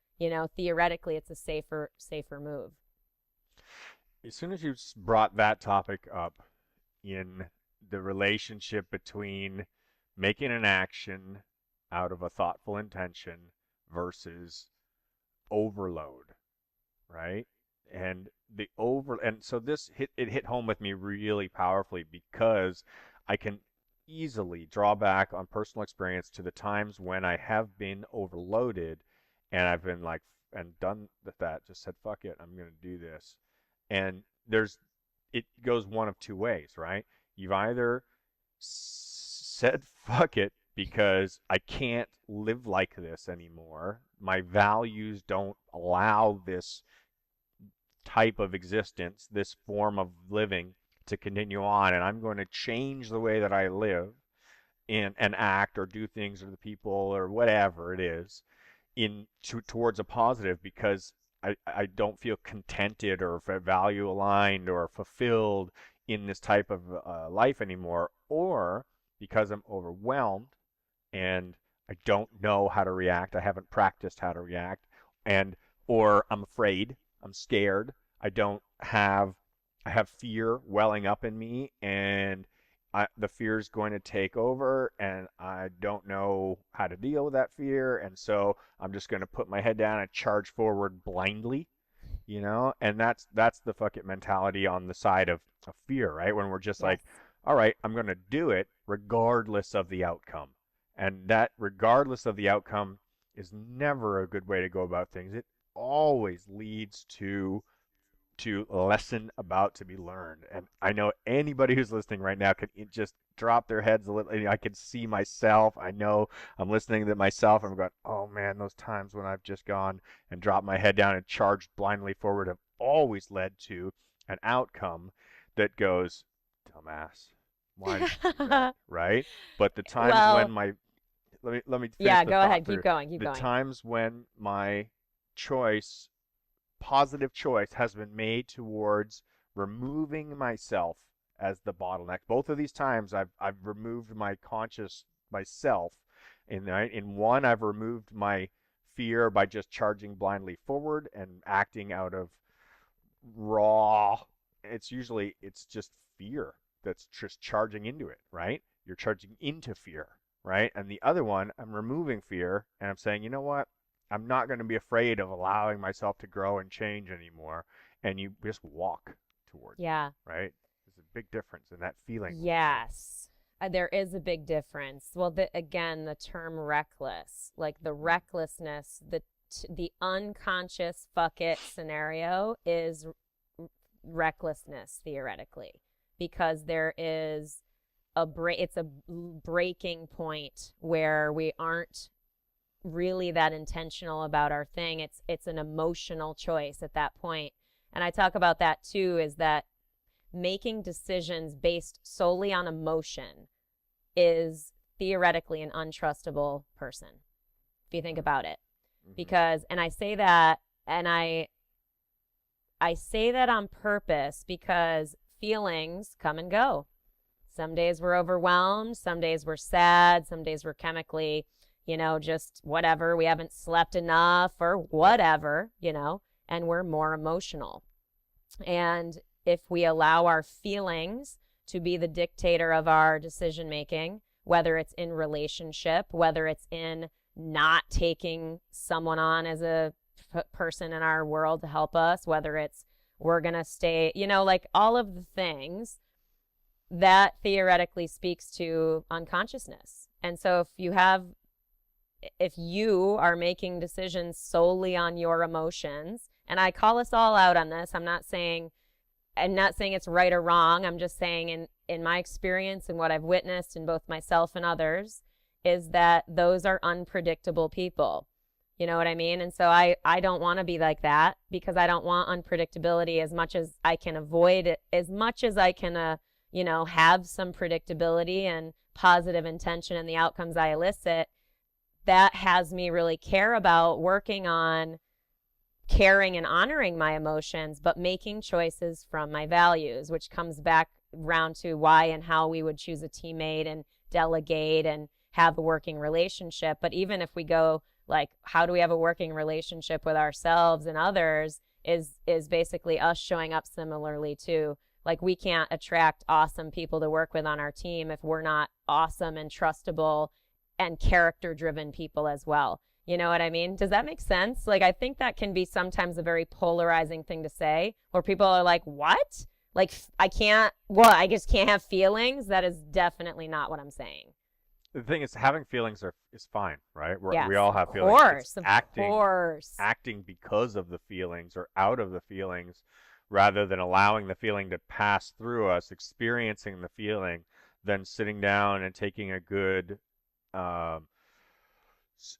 Theoretically, it's a safer move. As soon as you brought that topic up, in the relationship between making an action out of a thoughtful intention versus overload, right? And so it hit home with me really powerfully, because I can easily draw back on personal experience to the times when I have been overloaded, and I've been like, and done that, just said fuck it, I'm going to do this. And it goes one of two ways, right? You've either said fuck it because I can't live like this anymore. My values don't allow this type of existence, this form of living, to continue on, and I'm going to change the way that I live and act or do things or the people or whatever it is towards a positive, because I don't feel contented or value aligned or fulfilled in this type of life anymore, or because I'm overwhelmed and I don't know how to react. I haven't practiced how to react, and or I'm afraid. I'm scared. I don't have. I have fear welling up in me, and the fear is going to take over, and I don't know how to deal with that fear, and so I'm just going to put my head down and charge forward blindly, and that's the fuck it mentality on the side of fear, right? When we're just Yes. like, all right, I'm going to do it regardless of the outcome. And that regardless of the outcome is never a good way to go about things. It always leads to a lesson about to be learned. And I know anybody who's listening right now can just drop their heads a little. I can see myself. I know I'm listening to myself. I'm going, oh man, those times when I've just gone and dropped my head down and charged blindly forward have always led to an outcome that goes, dumbass. Why did you do that? Right? But the times when Well, my let me finish yeah, the go thought ahead. Keep through. going. Keep The going. times when my choice positive choice has been made towards removing myself as the bottleneck. Both of these times I've removed my conscious myself. In one I've removed my fear by just charging blindly forward and acting out of raw. It's just fear that's just charging into it, right? You're charging into fear, right? And the other one, I'm removing fear and I'm saying, you know what? I'm not going to be afraid of allowing myself to grow and change anymore. And you just walk towards it, Yeah. right? There's a big difference in that feeling we get. Yes. There is a big difference. Well, again, the term reckless, like the Mm. recklessness, the unconscious fuck it scenario is recklessness theoretically, because there is it's a breaking point where we aren't really that intentional about our thing. It's an emotional choice at that point. And I talk about that too, is that making decisions based solely on emotion is theoretically an untrustable person, if you think Mm-hmm. about it. Mm-hmm. Because, and I say that, and I say that on purpose because feelings come and go. Some days we're overwhelmed, some days we're sad, some days we're chemically, just whatever. We haven't slept enough or Yep. whatever, and we're more emotional. And if we allow our feelings to be the dictator of our decision making, whether it's in relationship, whether it's in not taking someone on as a person in our world to help us, whether it's we're going to stay, like all of the things that theoretically speaks to unconsciousness. And so if you are making decisions solely on your emotions, and I call us all out on this, I'm not saying it's right or wrong. I'm just saying in my experience and what I've witnessed in both myself and others is that those are unpredictable people. You know what I mean? And so I don't want to be like that, because I don't want unpredictability. As much as I can avoid it, as much as I can, have some predictability and positive intention in the outcomes I elicit, that has me really care about working on caring and honoring my emotions, but making choices from my values, which comes back round to why and how we would choose a teammate and delegate and have a working relationship. But even if we go like, how do we have a working relationship with ourselves and others, is basically us showing up similarly too. Like, we can't attract awesome people to work with on our team if we're not awesome and trustable and character driven people as well. You know what I mean? Does that make sense? Like, I think that can be sometimes a very polarizing thing to say, where people are like, what? Like, I just can't have feelings. That is definitely not what I'm saying. The thing is, having feelings is fine, right? We Yes, all of have feelings. It's course. Of course. acting because of the feelings or out of the feelings, rather than allowing the feeling to pass through us, experiencing the feeling, then sitting down and taking a good um,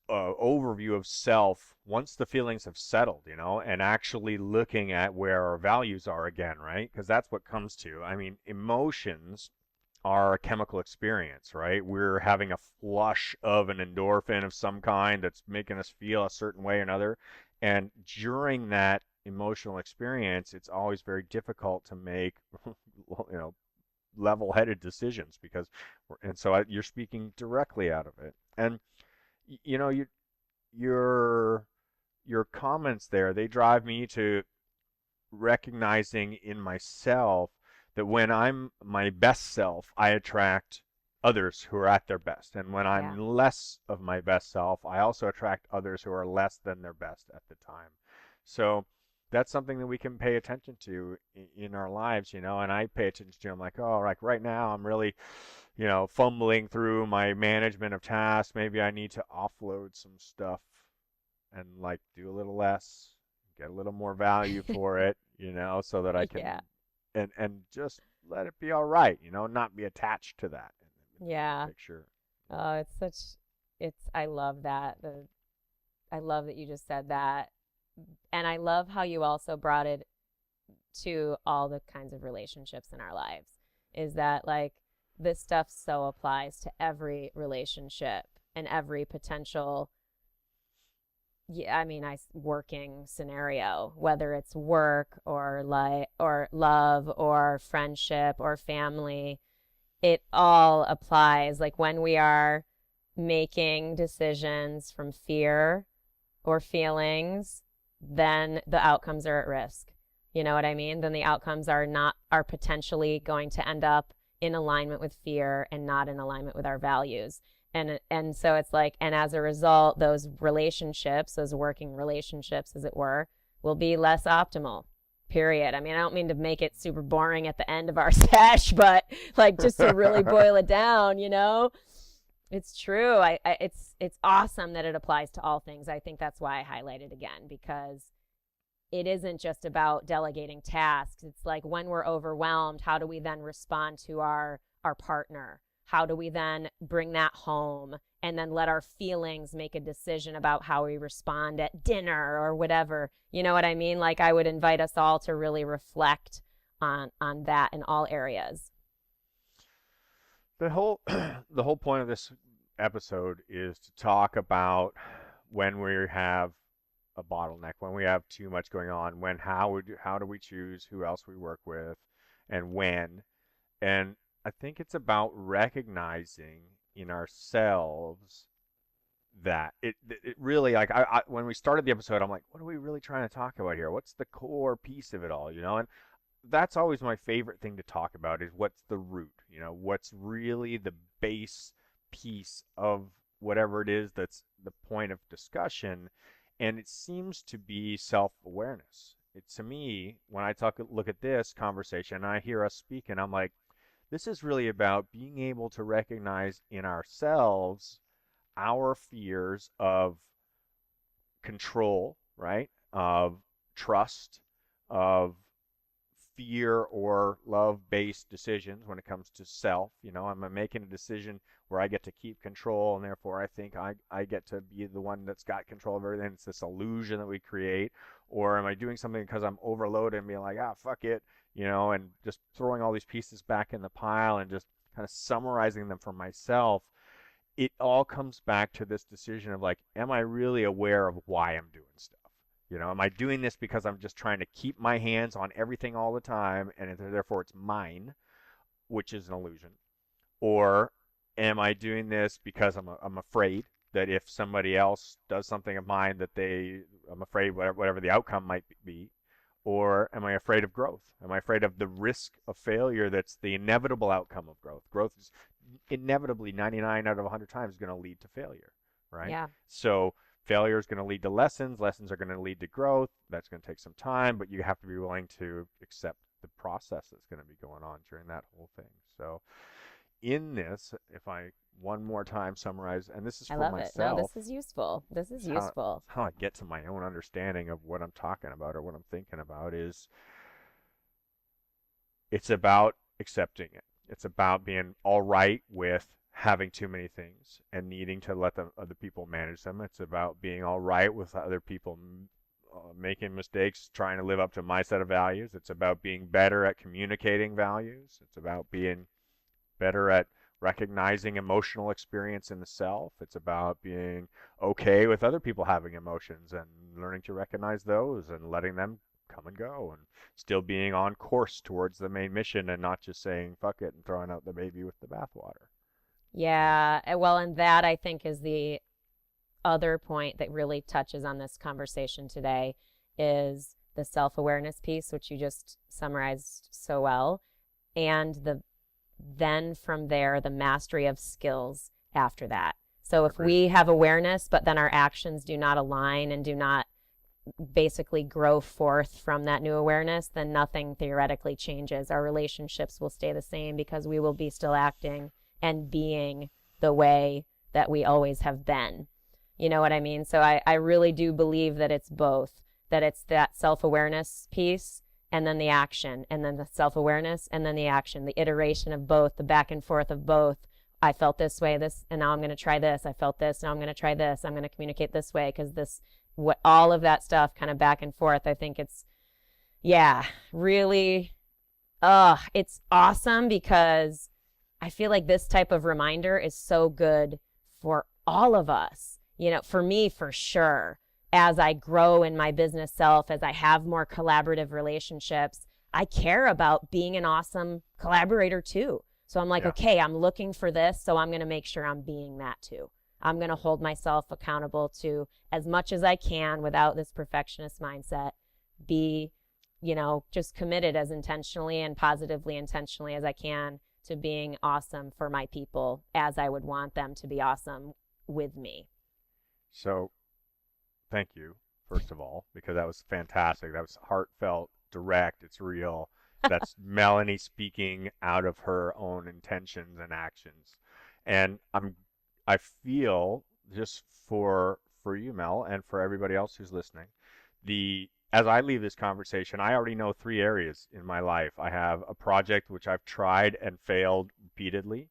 overview of self once the feelings have settled, and actually looking at where our values are again, right? Because that's what comes to. I mean, emotions are a chemical experience, right? We're having a flush of an endorphin of some kind that's making us feel a certain way or another. And during that emotional experience, it's always very difficult to make, level-headed decisions because, and so you're speaking directly out of it. And you know, your your comments there, they drive me to recognizing in myself that when I'm my best self, I attract others who are at their best. And when I'm Yeah. less of my best self, I also attract others who are less than their best at the time. So that's something that we can pay attention to in our lives, and I pay attention to. I'm like, oh, like right now I'm really, fumbling through my management of tasks. Maybe I need to offload some stuff and like do a little less, get a little more value for it, so that I Yeah. can and just let it be all right, not be attached to that in the bigger Yeah. picture. Oh, I love that. I love that you just said that. And I love how you also brought it to all the kinds of relationships in our lives. Is that like this stuff so applies to every relationship and every potential, yeah, I mean, working scenario, whether it's work or love or friendship or family, it all applies. Like when we are making decisions from fear or feelings, then the outcomes are at risk. You know what I mean? Then the outcomes are potentially going to end up in alignment with fear and not in alignment with our values. And so it's like, and as a result, those relationships, those working relationships, as it were, will be less optimal. Period. I mean, I don't mean to make it super boring at the end of our sesh, but like just to really boil it down, it's true. It's awesome that it applies to all things. I think that's why I highlight it again, because it isn't just about delegating tasks. It's like when we're overwhelmed, how do we then respond to our partner? How do we then bring that home and then let our feelings make a decision about how we respond at dinner or whatever? You know what I mean? Like I would invite us all to really reflect on that in all areas. The whole point of this episode is to talk about when we have a bottleneck, when we have too much going on, how do we choose who else we work with, and when. And I think it's about recognizing in ourselves that it really, like, when we started the episode, I'm like, what are we really trying to talk about here? What's the core piece of it all, And that's always my favorite thing to talk about is what's the root, what's really the base piece of whatever it is that's the point of discussion. And it seems to be self-awareness. To me, when I look at this conversation and I hear us speaking, I'm like, this is really about being able to recognize in ourselves our fears of control, right? Of trust, of fear or love-based decisions when it comes to self. I'm making a decision where I get to keep control, and therefore I think I get to be the one that's got control of everything. It's this illusion that we create. Or am I doing something because I'm overloaded and being like, fuck it, and just throwing all these pieces back in the pile and just kind of summarizing them for myself. It all comes back to this decision of like, am I really aware of why I'm doing stuff? Am I doing this because I'm just trying to keep my hands on everything all the time and therefore it's mine, which is an illusion? Or am I doing this because I'm afraid that if somebody else does something of mine I'm afraid whatever the outcome might be? Or am I afraid of growth? Am I afraid of the risk of failure that's the inevitable outcome of growth? Growth is inevitably 99 out of 100 times going to lead to failure, right? Yeah. So failure is going to lead to lessons. Lessons are going to lead to growth. That's going to take some time, but you have to be willing to accept the process that's going to be going on during that whole thing. So in this, if I one more time summarize, and this is I for love it. No, myself, this is useful. This is it's how, useful. it's how I get to my own understanding of what I'm talking about or what I'm thinking about is it's about accepting it. It's about being all right with having too many things and needing to let the other people manage them. It's about being all right with other people making mistakes, trying to live up to my set of values. It's about being better at communicating values. It's about being better at recognizing emotional experience in the self. It's about being okay with other people having emotions and learning to recognize those and letting them come and go and still being on course towards the main mission and not just saying fuck it and throwing out the baby with the bathwater. So, Yeah, well, and that I think is the other point that really touches on this conversation today is the self-awareness piece, which you just summarized so well, and then from there, the mastery of skills after that. So if agreed. we have awareness, but then our actions do not align and do not basically grow forth from that new awareness, then nothing theoretically changes. Our relationships will stay the same because we will be still acting and being the way that we always have been. You know what I mean? So I really do believe that it's both, that it's that self-awareness piece and then the action, and then the self-awareness and then the action, the iteration of both, the back and forth of both. I felt this way, this, and now I'm going to try this. I felt this, now I'm going to try this. I'm going to communicate this way because this, what, all of that stuff kind of back and forth. I think it's, yeah, really, it's awesome because I feel like this type of reminder is so good for all of us. You know, for me, for sure, as I grow in my business self, as I have more collaborative relationships, I care about being an awesome collaborator too. So I'm like, Yeah. okay, I'm looking for this, so I'm going to make sure I'm being that too. I'm going to hold myself accountable to as much as I can without this perfectionist mindset, be, you know, just committed as intentionally and positively intentionally as I can to being awesome for my people as I would want them to be awesome with me. So thank you, first of all, because that was fantastic. That was heartfelt, direct, it's real. That's Melanie speaking out of her own intentions and actions. And I feel just for you, Mel, and for everybody else who's listening, the as I leave this conversation, I already know three areas in my life. I have a project which I've tried and failed repeatedly,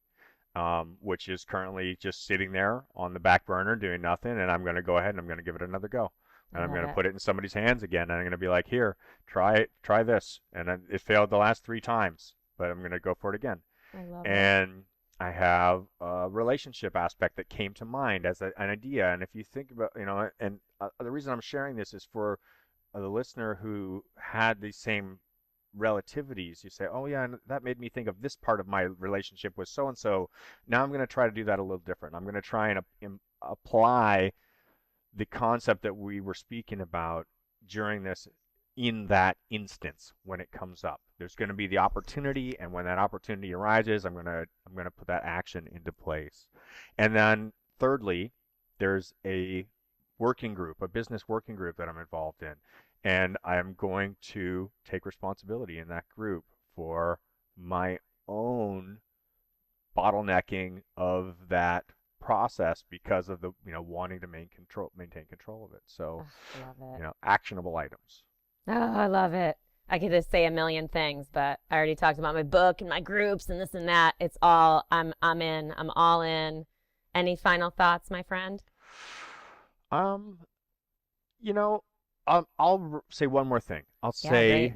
which is currently just sitting there on the back burner doing nothing. And I'm going to go ahead and I'm going to give it another go. I And I'm love going to it. put it in somebody's hands again. And I'm going to be like, here, try this. And it failed the last three times, but I'm going to go for it again. I love it. And I have a relationship aspect that came to mind as an idea. And if you think about, and the reason I'm sharing this is for the listener who had these same relativities. You say, oh yeah, and that made me think of this part of my relationship with so and so. Now I'm going to try to do that a little different. I'm going to try and apply the concept that we were speaking about during this in that instance when it comes up. There's going to be the opportunity, and when that opportunity arises, I'm going to put that action into place. And then thirdly, there's a working group, a business working group that I'm involved in, and I'm going to take responsibility in that group for my own bottlenecking of that process because of the wanting to maintain control of it. So, Oh, I love it. actionable items. Oh, I love it. I could just say a million things, but I already talked about my book and my groups and this and that. It's all I'm in. I'm all in. Any final thoughts, my friend? Um, you know, I'll say one more thing. I'll Yeah, great. say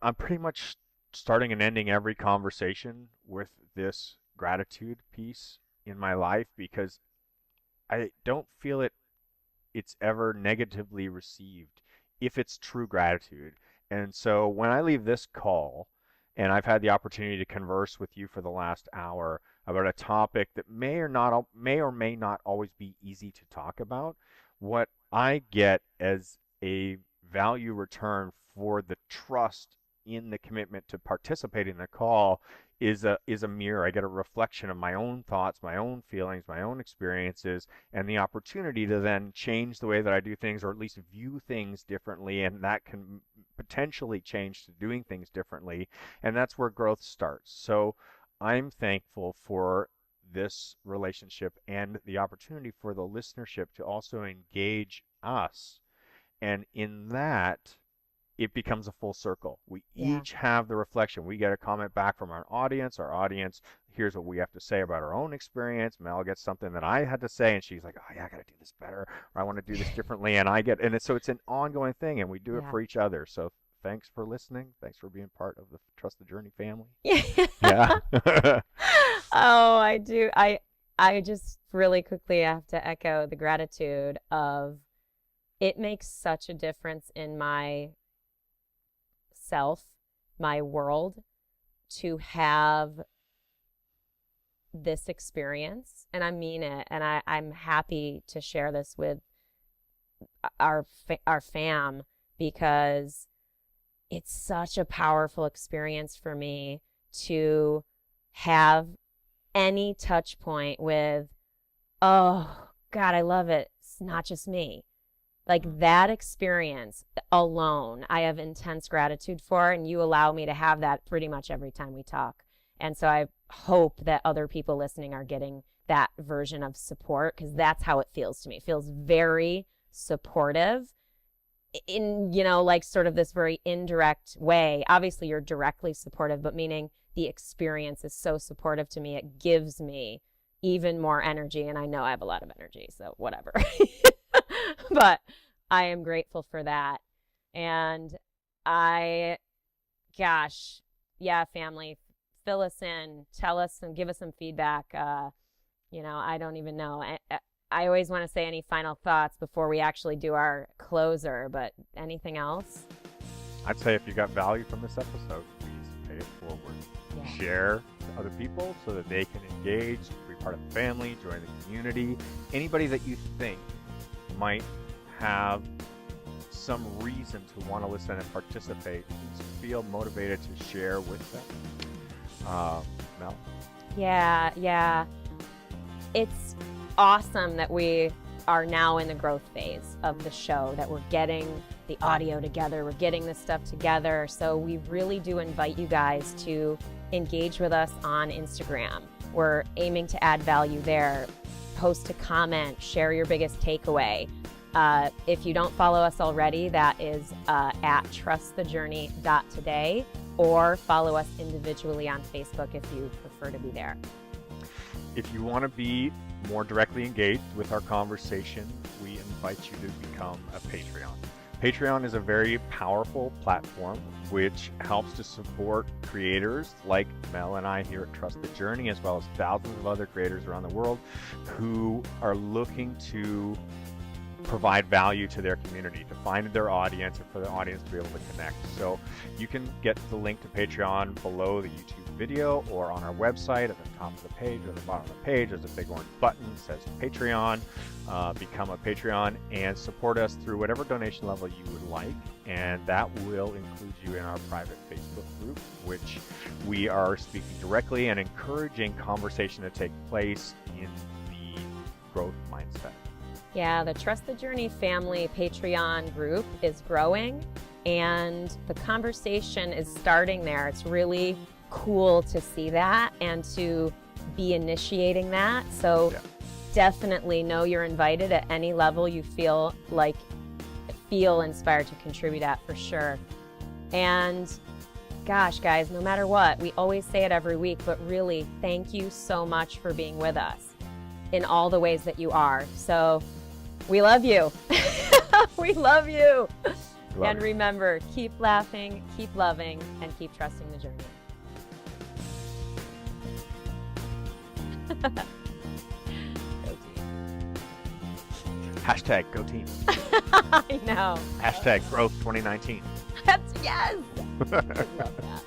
I'm pretty much starting and ending every conversation with this gratitude piece in my life because I don't feel it's ever negatively received if it's true gratitude. And so when I leave this call, and I've had the opportunity to converse with you for the last hour about a topic that may or may not always be easy to talk about, what I get as a value return for the trust in the commitment to participate in the call is a mirror. I get a reflection of my own thoughts, my own feelings, my own experiences, and the opportunity to then change the way that I do things or at least view things differently, and that can potentially change to doing things differently, and that's where growth starts. So I'm thankful for this relationship and the opportunity for the listenership to also engage us. And in that, it becomes a full circle. We Yeah. each have the reflection. We get a comment back from our audience. Our audience here's what we have to say about our own experience. Mel gets something that I had to say, and she's like, "Oh yeah, I got to do this better, or I want to do this differently." And so it's an ongoing thing, and we do it Yeah. for each other. So thanks for listening. Thanks for being part of the Trust the Journey family. Yeah. Yeah. Oh, I do. I just really quickly have to echo the gratitude of it makes such a difference in my self, my world, to have this experience. And I mean it. And I'm happy to share this with our fam because it's such a powerful experience for me to have any touch point with, oh, God, I love it. It's not just me. Like that experience alone, I have intense gratitude for, and you allow me to have that pretty much every time we talk. And so I hope that other people listening are getting that version of support because that's how it feels to me. It feels very supportive in, like sort of this very indirect way. Obviously, you're directly supportive, but meaning the experience is so supportive to me, it gives me even more energy. And I know I have a lot of energy, so whatever. But I am grateful for that. And gosh, yeah, family, fill us in, tell us and give us some feedback. I don't even know. I always want to say any final thoughts before we actually do our closer, but anything else? I'd say if you got value from this episode, please pay it forward. Yeah. Share to other people so that they can engage, be part of the family, join the community. Anybody that you think might have some reason to want to listen and participate, please feel motivated to share with them. Mel? Yeah. It's awesome that we are now in the growth phase of the show, that we're getting the audio together, we're getting this stuff together. So we really do invite you guys to engage with us on Instagram. We're aiming to add value there. Post a comment, share your biggest takeaway. If you don't follow us already, that is at trustthejourney.today, or follow us individually on Facebook if you prefer to be there. If you want to be more directly engaged with our conversation, we invite you to become a Patreon. Patreon is a very powerful platform which helps to support creators like Mel and I here at Trust the Journey, as well as thousands of other creators around the world who are looking to provide value to their community, to find their audience, and for the audience to be able to connect. So you can get the link to Patreon below the YouTube video or on our website at the top of the page or the bottom of the page. There's a big orange button that says Patreon. Become a Patreon and support us through whatever donation level you would like, and that will include you in our private Facebook group, which we are speaking directly and encouraging conversation to take place in the growth mindset. Yeah, the Trust the Journey family Patreon group is growing, and the conversation is starting there. It's really cool to see that and to be initiating that. So definitely know you're invited at any level you feel inspired to contribute at, for sure. And gosh, guys, no matter what, we always say it every week, but really thank you so much for being with us in all the ways that you are. So we love you. We love you. And remember, keep laughing, keep loving, and keep trusting the journey. Go team. Hashtag go team. I know. Hashtag growth 2019. Yes. I love that.